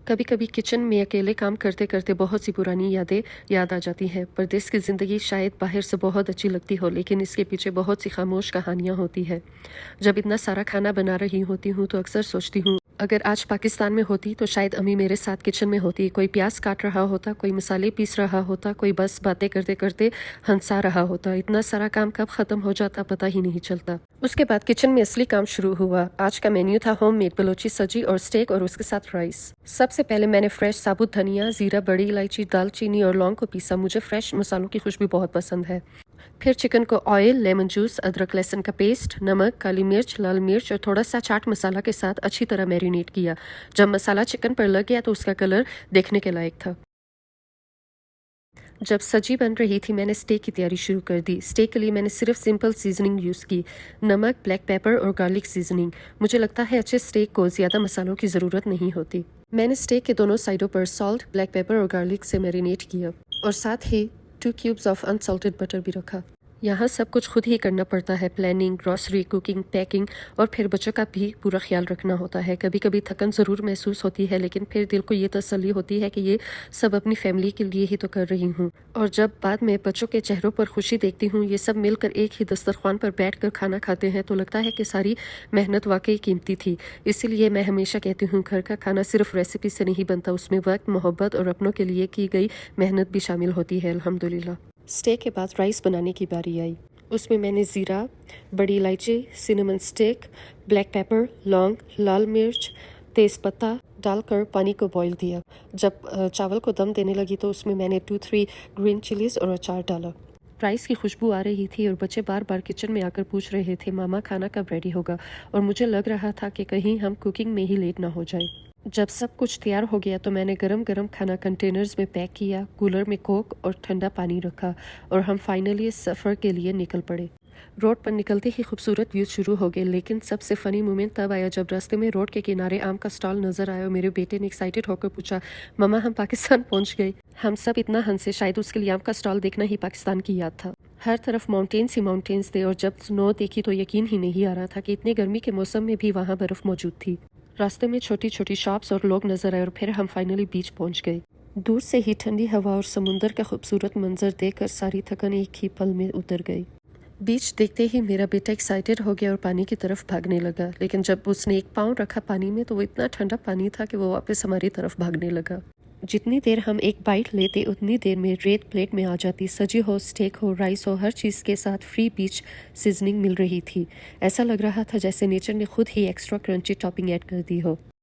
कभी कभी किचन में अकेले काम करते करते बहुत सी पुरानी यादें याद आ जाती हैं। परदेश की ज़िंदगी शायद बाहर से बहुत अच्छी लगती हो, लेकिन इसके पीछे बहुत सी खामोश कहानियाँ होती है। जब इतना सारा खाना बना रही होती हूँ तो अक्सर सोचती हूँ, अगर आज पाकिस्तान में होती तो शायद अम्मी मेरे साथ किचन में होती। कोई प्याज काट रहा होता, कोई मसाले पीस रहा होता, कोई बस बातें करते करते हंसा रहा होता। इतना सारा काम कब ख़त्म हो जाता पता ही नहीं चलता। उसके बाद किचन में असली काम शुरू हुआ। आज का मेन्यू था होम मेड बलोची सब्जी और स्टेक और उसके साथ राइस। सबसे पहले मैंने फ्रेश साबुत धनिया, जीरा, बड़ी इलायची, दालचीनी और लौंग को पीसा। मुझे फ्रेश मसालों की खुशबू बहुत पसंद है। फिर चिकन को ऑयल, लेमन जूस, अदरक लहसुन का पेस्ट, नमक, काली मिर्च, लाल मिर्च और थोड़ा सा चाट मसाला के साथ अच्छी तरह मैरिनेट किया। जब मसाला चिकन पर लग गया तो उसका कलर देखने के लायक था। जब सब्जी बन रही थी मैंने स्टेक की तैयारी शुरू कर दी। स्टेक के लिए मैंने सिर्फ सिंपल सीजनिंग यूज़ की, नमक, ब्लैक पेपर और गार्लिक सीजनिंग। मुझे लगता है अच्छे स्टेक को ज़्यादा मसालों की ज़रूरत नहीं होती। मैंने स्टेक के दोनों साइडों पर सॉल्ट, ब्लैक पेपर और गार्लिक से मैरिनेट किया और साथ ही 2 क्यूब्स ऑफ अनसॉल्टेड बटर भी रखा। यहाँ सब कुछ खुद ही करना पड़ता है, प्लानिंग, ग्रॉसरी, कुकिंग, पैकिंग और फिर बच्चों का भी पूरा ख्याल रखना होता है। कभी कभी थकन ज़रूर महसूस होती है, लेकिन फिर दिल को ये तसल्ली होती है कि ये सब अपनी फैमिली के लिए ही तो कर रही हूँ। और जब बाद में बच्चों के चेहरों पर खुशी देखती हूँ, ये सब मिलकर एक ही दस्तरखान पर बैठ कर खाना खाते हैं, तो लगता है कि सारी मेहनत वाकई कीमती थी। इसीलिए मैं हमेशा कहती हूँ, घर का खाना सिर्फ रेसिपी से नहीं बनता, उसमें वक्त, मोहब्बत और अपनों के लिए की गई मेहनत भी शामिल होती है। अल्हम्दुलिल्लाह। स्टेक के बाद राइस बनाने की बारी आई। उसमें मैंने ज़ीरा, बड़ी इलायची, सिनेमन स्टिक, ब्लैक पेपर, लौंग, लाल मिर्च, तेज़पत्ता डालकर पानी को बॉईल दिया। जब चावल को दम देने लगी तो उसमें मैंने 2-3 ग्रीन चिलीज़ और अचार डाला। राइस की खुशबू आ रही थी और बच्चे बार बार किचन में आकर पूछ रहे थे, मामा खाना कब रेडी होगा। और मुझे लग रहा था कि कहीं हम कुकिंग में ही लेट ना हो जाए। जब सब कुछ तैयार हो गया तो मैंने गरम गरम खाना कंटेनर्स में पैक किया, कूलर में कोक और ठंडा पानी रखा और हम फाइनली सफ़र के लिए निकल पड़े। रोड पर निकलते ही खूबसूरत व्यू शुरू हो गए, लेकिन सबसे फ़नी मोमेंट तब आया जब रास्ते में रोड के किनारे आम का स्टॉल नज़र आया और मेरे बेटे ने एक्साइटेड होकर पूछा, मम्मा हम पाकिस्तान पहुंच गए। हम सब इतना हंसे, शायद उसके लिए आम का स्टॉल देखना ही पाकिस्तान की याद था। हर तरफ माउंटेन्स ही माउंटेन्स थे और जब स्नो देखी तो यकीन ही नहीं आ रहा था कि इतने गर्मी के मौसम में भी वहाँ बर्फ़ मौजूद थी। रास्ते में छोटी छोटी शॉप्स और लोग नजर आए और फिर हम फाइनली बीच पहुंच गए। दूर से ही ठंडी हवा और समुंदर का खूबसूरत मंजर देखकर सारी थकान एक ही पल में उतर गई। बीच देखते ही मेरा बेटा एक्साइटेड हो गया और पानी की तरफ भागने लगा, लेकिन जब उसने एक पाँव रखा पानी में तो वो इतना ठंडा पानी था कि वो वापस हमारी तरफ भागने लगा। जितनी देर हम एक बाइट लेते उतनी देर में रेत प्लेट में आ जाती। सब्जी हो, स्टेक हो, राइस हो, हर चीज़ के साथ फ्री बीच सीजनिंग मिल रही थी। ऐसा लग रहा था जैसे नेचर ने खुद ही एक्स्ट्रा क्रंची टॉपिंग ऐड कर दी हो।